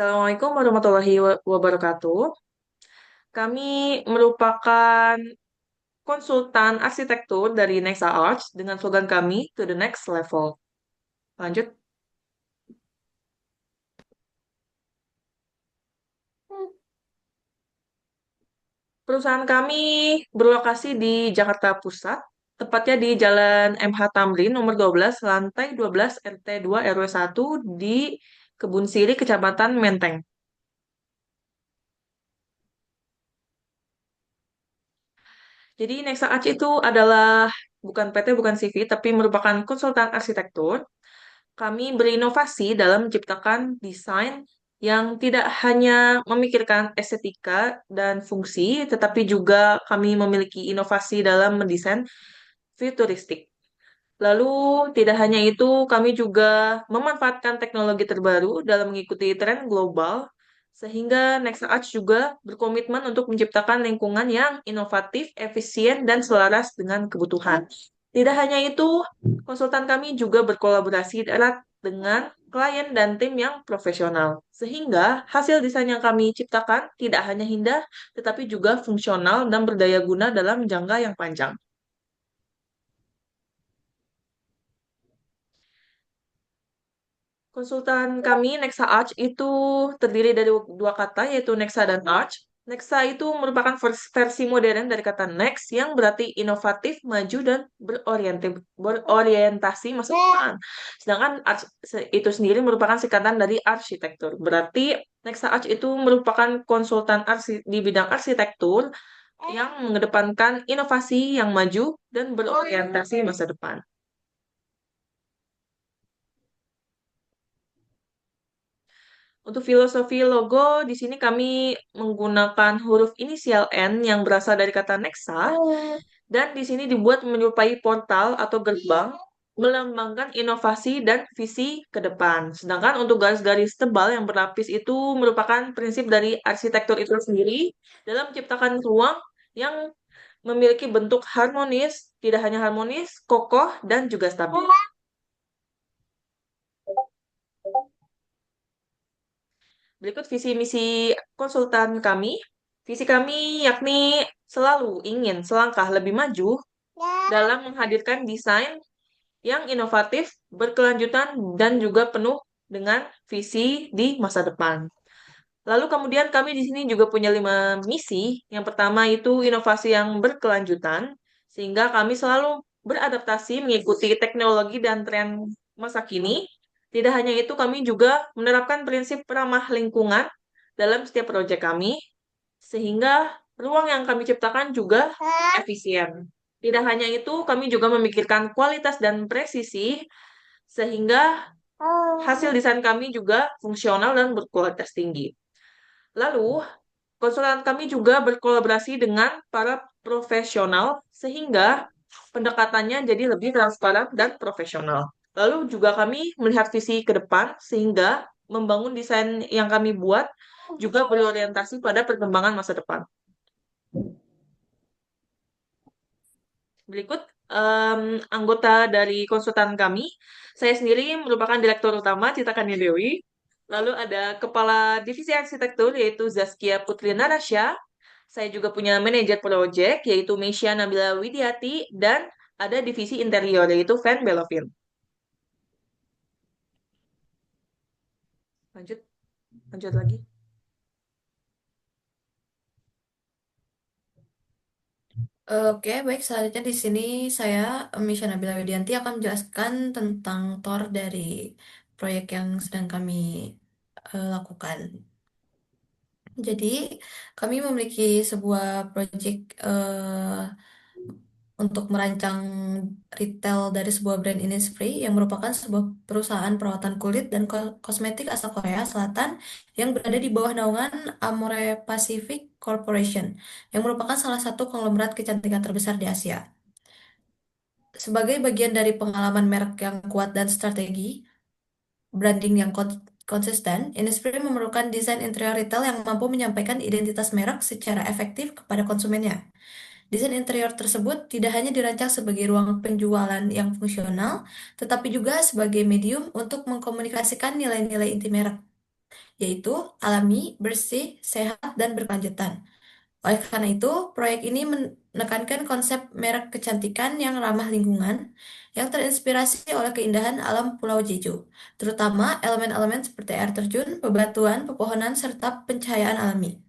Assalamualaikum warahmatullahi wabarakatuh. Kami merupakan konsultan arsitektur dari Nexa Arts dengan slogan kami to the next level. Lanjut. Perusahaan kami berlokasi di Jakarta Pusat, tepatnya di Jalan MH Tamrin nomor 12, lantai 12 RT 2 RW 1 di Kebun Siri, Kecamatan Menteng. Jadi Nexa Arts itu adalah bukan PT, bukan CV, tapi merupakan konsultan arsitektur. Kami berinovasi dalam menciptakan desain yang tidak hanya memikirkan estetika dan fungsi, tetapi juga kami memiliki inovasi dalam mendesain futuristik. Lalu, tidak hanya itu, kami juga memanfaatkan teknologi terbaru dalam mengikuti tren global, sehingga Nexa Arts juga berkomitmen untuk menciptakan lingkungan yang inovatif, efisien, dan selaras dengan kebutuhan. Tidak hanya itu, konsultan kami juga berkolaborasi erat dengan klien dan tim yang profesional, sehingga hasil desain yang kami ciptakan tidak hanya indah, tetapi juga fungsional dan berdaya guna dalam jangka yang panjang. Konsultan kami, Nexa Arch, itu terdiri dari dua kata, yaitu Nexa dan Arch. Nexa itu merupakan versi modern dari kata next, yang berarti inovatif, maju, dan berorientasi masa depan. Sedangkan Arch itu sendiri merupakan singkatan dari arsitektur. Berarti Nexa Arch itu merupakan konsultan di bidang arsitektur yang mengedepankan inovasi yang maju dan berorientasi masa depan. Untuk filosofi logo, di sini kami menggunakan huruf inisial N yang berasal dari kata Nexa, dan di sini dibuat menyerupai portal atau gerbang, melambangkan inovasi dan visi ke depan. Sedangkan untuk garis-garis tebal yang berlapis itu merupakan prinsip dari arsitektur itu sendiri dalam menciptakan ruang yang memiliki bentuk harmonis, tidak hanya harmonis, kokoh, dan juga stabil. Berikut visi misi konsultan kami. Visi kami yakni selalu ingin selangkah lebih maju dalam menghadirkan desain yang inovatif, berkelanjutan, dan juga penuh dengan visi di masa depan. Lalu kemudian kami di sini juga punya 5 misi. Yang pertama itu inovasi yang berkelanjutan, sehingga kami selalu beradaptasi mengikuti teknologi dan tren masa kini. Tidak hanya itu, kami juga menerapkan prinsip ramah lingkungan dalam setiap proyek kami, sehingga ruang yang kami ciptakan juga efisien. Tidak hanya itu, kami juga memikirkan kualitas dan presisi, sehingga hasil desain kami juga fungsional dan berkualitas tinggi. Lalu, konsultan kami juga berkolaborasi dengan para profesional sehingga pendekatannya jadi lebih transparan dan profesional. Lalu juga kami melihat visi ke depan sehingga membangun desain yang kami buat juga berorientasi pada perkembangan masa depan. Berikut anggota dari konsultan kami. Saya sendiri merupakan Direktur Utama Cita Kani Dewi. Lalu ada Kepala Divisi Arsitektur yaitu Zaskia Putri Narasya. Saya juga punya manajer proyek yaitu Meisya Nabila Widiati dan ada divisi interior yaitu Van Belovin. Lanjut, lanjut lagi. Oke, baik. Selanjutnya di sini saya, Misha Nabila Widianti, akan menjelaskan tentang TOR dari proyek yang sedang kami lakukan. Jadi, kami memiliki sebuah proyek untuk merancang retail dari sebuah brand Innisfree yang merupakan sebuah perusahaan perawatan kulit dan kosmetik asal Korea Selatan yang berada di bawah naungan Amore Pacific Corporation yang merupakan salah satu konglomerat kecantikan terbesar di Asia. Sebagai bagian dari pengalaman merek yang kuat dan strategi branding yang konsisten, Innisfree memerlukan desain interior retail yang mampu menyampaikan identitas merek secara efektif kepada konsumennya. Desain interior tersebut tidak hanya dirancang sebagai ruang penjualan yang fungsional, tetapi juga sebagai medium untuk mengkomunikasikan nilai-nilai inti merek. yaitu alami, bersih, sehat, dan berkelanjutan. Oleh karena itu, proyek ini menekankan konsep merek kecantikan yang ramah lingkungan, yang terinspirasi oleh keindahan alam Pulau Jeju, terutama elemen-elemen seperti air terjun, bebatuan, pepohonan, serta pencahayaan alami.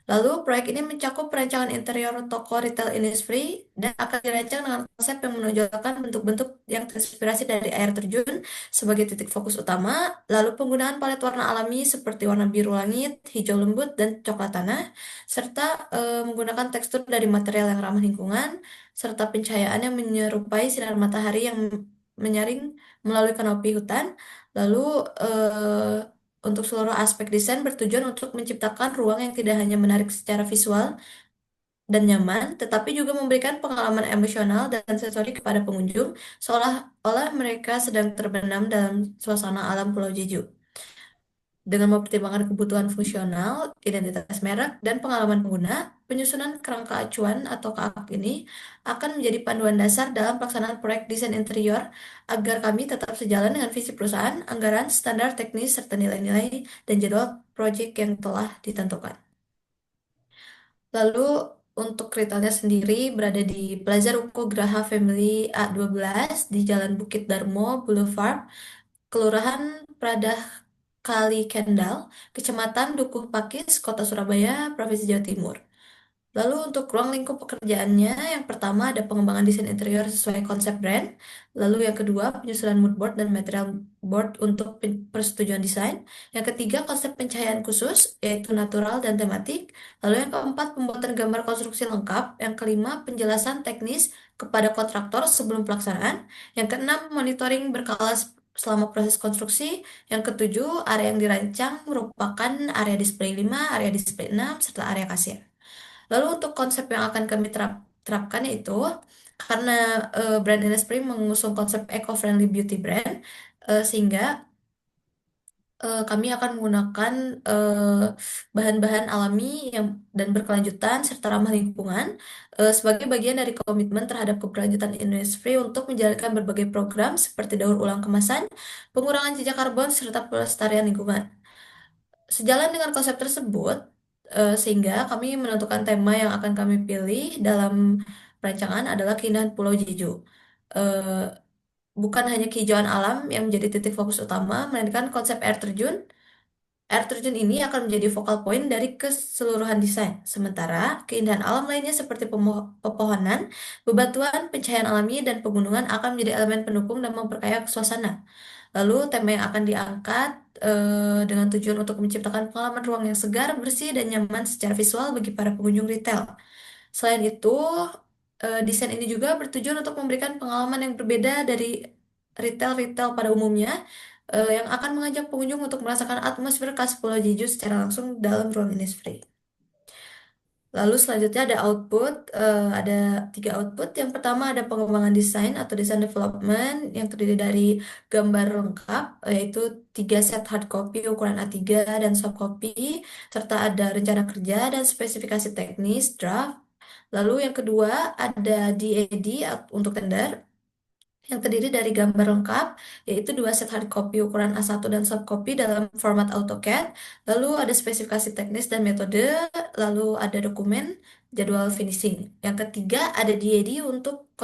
Lalu, proyek ini mencakup perancangan interior toko retail Innisfree dan akan dirancang dengan konsep yang menonjolkan bentuk-bentuk yang terinspirasi dari air terjun sebagai titik fokus utama, lalu penggunaan palet warna alami seperti warna biru langit, hijau lembut, dan coklat tanah, serta menggunakan tekstur dari material yang ramah lingkungan, serta pencahayaan yang menyerupai sinar matahari yang menyaring melalui kanopi hutan. Lalu, eh, untuk seluruh aspek desain bertujuan untuk menciptakan ruang yang tidak hanya menarik secara visual dan nyaman, tetapi juga memberikan pengalaman emosional dan sensori kepada pengunjung, seolah-olah mereka sedang terbenam dalam suasana alam Pulau Jeju. Dengan mempertimbangkan kebutuhan fungsional, identitas merek, dan pengalaman pengguna, penyusunan kerangka acuan atau KAK ini akan menjadi panduan dasar dalam pelaksanaan proyek desain interior agar kami tetap sejalan dengan visi perusahaan, anggaran, standar teknis, serta nilai-nilai dan jadwal proyek yang telah ditentukan. Lalu untuk retailnya sendiri berada di Plaza Ruko Graha Family A12 di Jalan Bukit Darmo Boulevard, Kelurahan Pradah Kali Kendal, Kecamatan Dukuh Pakis, Kota Surabaya, Provinsi Jawa Timur. Lalu untuk ruang lingkup pekerjaannya, yang pertama ada pengembangan desain interior sesuai konsep brand. Lalu yang kedua, penyusunan mood board dan material board untuk persetujuan desain. Yang ketiga, konsep pencahayaan khusus, yaitu natural dan tematik. Lalu yang keempat, pembuatan gambar konstruksi lengkap. Yang kelima, penjelasan teknis kepada kontraktor sebelum pelaksanaan. Yang keenam, monitoring berkala selama proses konstruksi. Yang ketujuh, area yang dirancang merupakan area display 5, area display 6, serta area kasir. Lalu untuk konsep yang akan kami terapkan yaitu karena brand Innisfree mengusung konsep eco-friendly beauty brand, sehingga kami akan menggunakan bahan-bahan alami yang dan berkelanjutan serta ramah lingkungan sebagai bagian dari komitmen terhadap keberlanjutan Innisfree untuk menjalankan berbagai program seperti daur ulang kemasan, pengurangan jejak karbon serta pelestarian lingkungan. Sejalan dengan konsep tersebut, sehingga kami menentukan tema yang akan kami pilih dalam perancangan adalah keindahan Pulau Jeju. Eh, Bukan hanya kehijauan alam yang menjadi titik fokus utama, melainkan konsep air terjun. Air terjun ini akan menjadi vokal point dari keseluruhan desain. Sementara keindahan alam lainnya seperti pepohonan, bebatuan, pencahayaan alami, dan pegunungan akan menjadi elemen pendukung dan memperkaya suasana. Lalu tema yang akan diangkat dengan tujuan untuk menciptakan pengalaman ruang yang segar, bersih, dan nyaman secara visual bagi para pengunjung retail. Selain itu, desain ini juga bertujuan untuk memberikan pengalaman yang berbeda dari retail-retail pada umumnya, yang akan mengajak pengunjung untuk merasakan atmosfer khas Pulau Jeju secara langsung dalam ruang Innisfree. Lalu selanjutnya ada output, ada tiga output. Yang pertama ada pengembangan desain atau design development yang terdiri dari gambar lengkap, yaitu 3 set hard copy ukuran A3 dan soft copy, serta ada rencana kerja dan spesifikasi teknis draft. Lalu yang kedua ada DAD untuk tender yang terdiri dari gambar lengkap, yaitu 2 set hard copy ukuran A1 dan soft copy dalam format AutoCAD, lalu ada spesifikasi teknis dan metode, lalu ada dokumen, jadwal finishing. Yang ketiga ada DAD untuk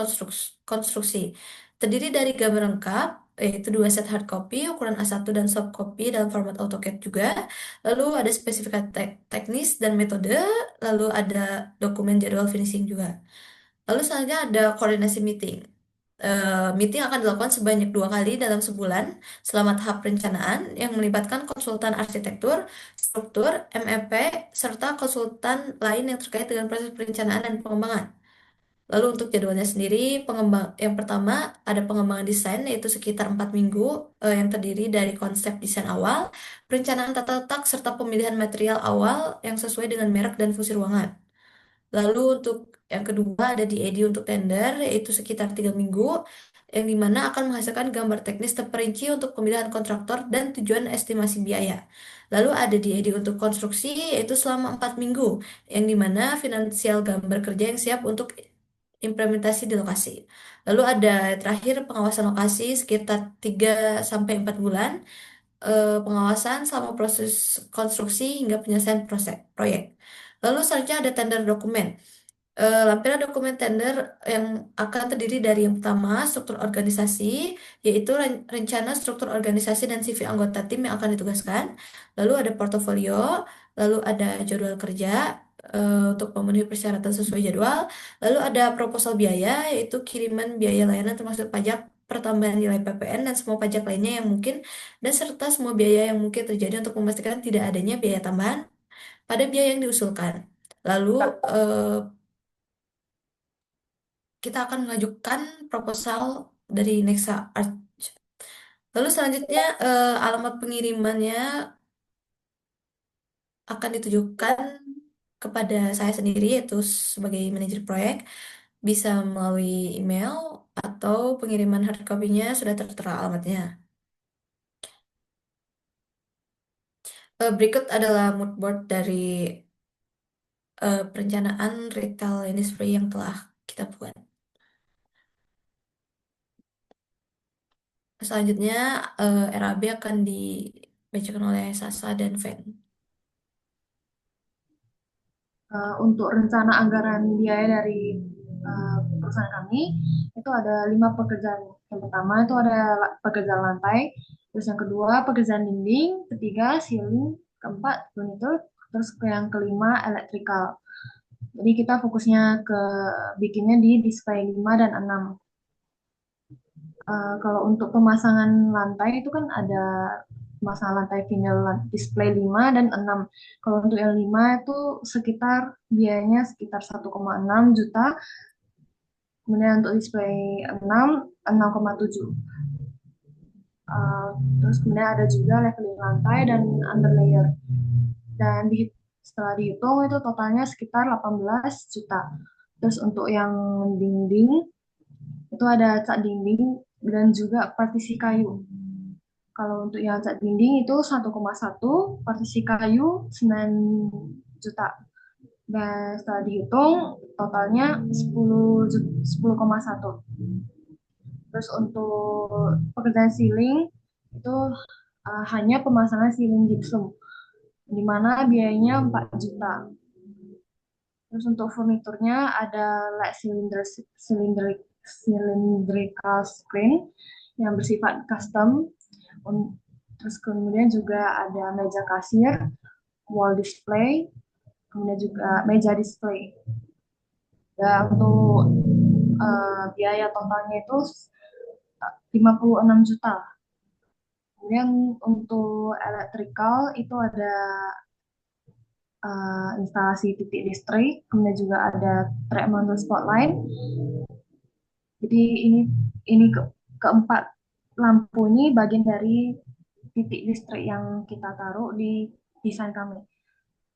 konstruksi. Terdiri dari gambar lengkap, yaitu 2 set hard copy ukuran A1 dan soft copy dalam format AutoCAD juga, lalu ada spesifikasi teknis dan metode, lalu ada dokumen jadwal finishing juga. Lalu selanjutnya ada koordinasi meeting. Meeting akan dilakukan sebanyak 2 kali dalam sebulan selama tahap perencanaan yang melibatkan konsultan arsitektur, struktur, MEP, serta konsultan lain yang terkait dengan proses perencanaan dan pengembangan. Lalu untuk jadwalnya sendiri, yang pertama ada pengembangan desain yaitu sekitar 4 minggu yang terdiri dari konsep desain awal, perencanaan tata letak, serta pemilihan material awal yang sesuai dengan merek dan fungsi ruangan. Lalu untuk yang kedua ada di EDI untuk tender yaitu sekitar 3 minggu yang dimana akan menghasilkan gambar teknis terperinci untuk pemilihan kontraktor dan tujuan estimasi biaya. Lalu ada di EDI untuk konstruksi yaitu selama 4 minggu yang dimana finansial gambar kerja yang siap untuk implementasi di lokasi. Lalu ada terakhir pengawasan lokasi sekitar 3 sampai 4 bulan pengawasan selama proses konstruksi hingga penyelesaian proses proyek. Lalu selanjutnya ada tender dokumen. Lampiran dokumen tender yang akan terdiri dari yang pertama struktur organisasi, yaitu rencana struktur organisasi dan CV anggota tim yang akan ditugaskan. Lalu ada portofolio, lalu ada jadwal kerja untuk memenuhi persyaratan sesuai jadwal. Lalu ada proposal biaya, yaitu kiriman biaya layanan termasuk pajak, pertambahan nilai PPN dan semua pajak lainnya yang mungkin, dan serta semua biaya yang mungkin terjadi untuk memastikan tidak adanya biaya tambahan pada biaya yang diusulkan. Lalu eh, kita akan mengajukan proposal dari Nexa Arch. Lalu selanjutnya alamat pengirimannya akan ditujukan kepada saya sendiri yaitu sebagai manajer proyek, bisa melalui email atau pengiriman hard copy-nya sudah tertera alamatnya. Berikut adalah mood board dari perencanaan retail industry yang telah kita buat. Selanjutnya RAB akan dibacakan oleh Sasa dan Fen. Untuk rencana anggaran biaya dari perusahaan kami itu ada 5 pekerjaan. Yang pertama itu ada pekerjaan lantai, terus yang kedua pekerjaan dinding, ketiga ceiling, keempat furniture, terus yang kelima electrical. Jadi kita fokusnya ke bikinnya di display 5 dan 6. Kalau untuk pemasangan lantai itu kan ada pemasangan lantai vinyl display 5 dan 6. Kalau untuk yang 5 itu sekitar biayanya sekitar 1,6 juta. Kemudian untuk display 6, 6,7. Uh, Terus kemudian ada juga leveling lantai dan underlayer. Dan setelah dihitung itu totalnya sekitar 18 juta. Terus untuk yang dinding itu ada cat dinding dan juga partisi kayu. Kalau untuk yang cat dinding itu 1,1, partisi kayu 9 juta. Dan setelah dihitung totalnya 10,1. Terus untuk pekerjaan ceiling itu hanya pemasangan ceiling gypsum di mana biayanya 4 juta. Terus untuk furniturnya ada light cylindrical screen yang bersifat custom. Terus kemudian juga ada meja kasir, wall display, kemudian juga meja display. Dan untuk biaya totalnya itu 56 juta. Kemudian untuk electrical itu ada instalasi titik listrik, kemudian juga ada track mounted spotlight. Jadi ini keempat lampu ini bagian dari titik listrik yang kita taruh di desain kami.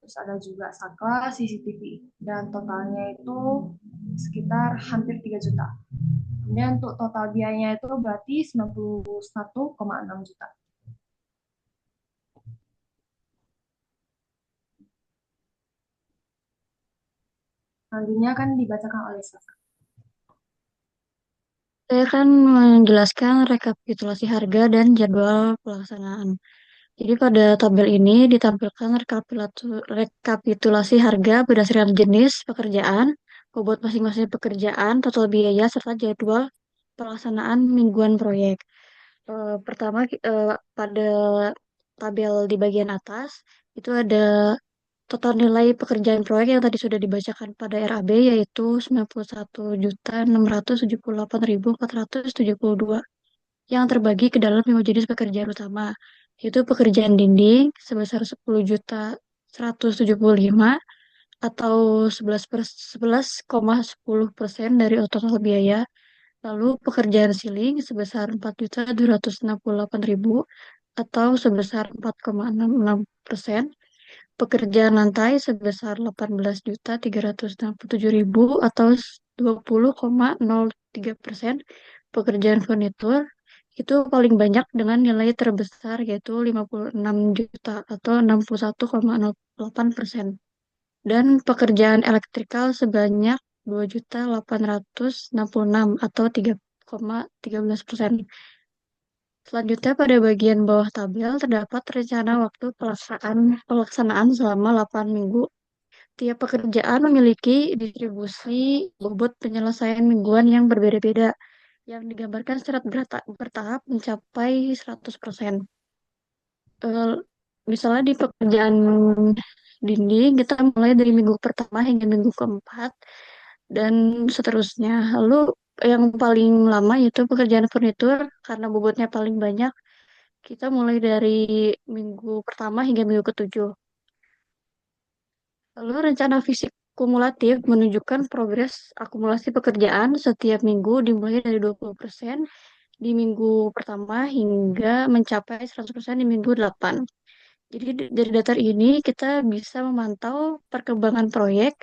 Terus ada juga saklar, CCTV, dan totalnya itu sekitar hampir 3 juta. Kemudian untuk total biayanya itu berarti 91,6 juta. Selanjutnya akan dibacakan oleh Sasa. Saya akan menjelaskan rekapitulasi harga dan jadwal pelaksanaan. Jadi pada tabel ini ditampilkan rekapitulasi harga berdasarkan jenis pekerjaan, bobot masing-masing pekerjaan, total biaya, serta jadwal pelaksanaan mingguan proyek. Pertama, pada tabel di bagian atas, itu ada total nilai pekerjaan proyek yang tadi sudah dibacakan pada RAB, yaitu 91.678.472 yang terbagi ke dalam 5 jenis pekerjaan utama, yaitu pekerjaan dinding sebesar 10.175 atau 11,10% dari total biaya. Lalu pekerjaan ceiling sebesar 4.268.000 atau sebesar 4,66%. Pekerjaan lantai sebesar 18.367.000 atau 20,03%. Pekerjaan furnitur itu paling banyak dengan nilai terbesar yaitu 56 juta atau 61,08%. Dan pekerjaan elektrikal sebanyak 2.866 atau 3,13%. Selanjutnya pada bagian bawah tabel terdapat rencana waktu pelaksanaan selama 8 minggu. Tiap pekerjaan memiliki distribusi bobot penyelesaian mingguan yang berbeda-beda, yang digambarkan secara bertahap mencapai 100%. Eh, Misalnya di pekerjaan dinding, kita mulai dari minggu pertama hingga minggu keempat, dan seterusnya. Lalu yang paling lama yaitu pekerjaan furnitur, karena bobotnya paling banyak, kita mulai dari minggu pertama hingga minggu ketujuh. Lalu rencana fisik kumulatif menunjukkan progres akumulasi pekerjaan setiap minggu dimulai dari 20% di minggu pertama hingga mencapai 100% di minggu 8. Jadi dari data ini kita bisa memantau perkembangan proyek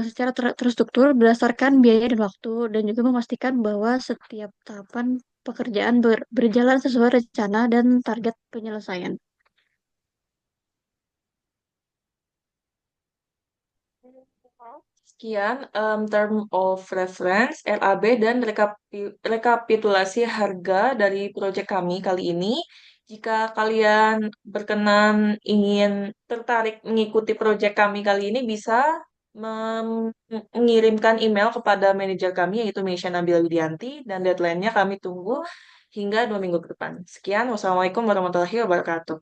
secara terstruktur berdasarkan biaya dan waktu, dan juga memastikan bahwa setiap tahapan pekerjaan berjalan sesuai rencana dan target penyelesaian. Sekian term of reference, RAB, dan rekapitulasi harga dari proyek kami kali ini. Jika kalian berkenan ingin tertarik mengikuti proyek kami kali ini, bisa mengirimkan email kepada manajer kami, yaitu Meisha Nabila Widianti, dan deadline-nya kami tunggu hingga 2 minggu ke depan. Sekian, wassalamualaikum warahmatullahi wabarakatuh.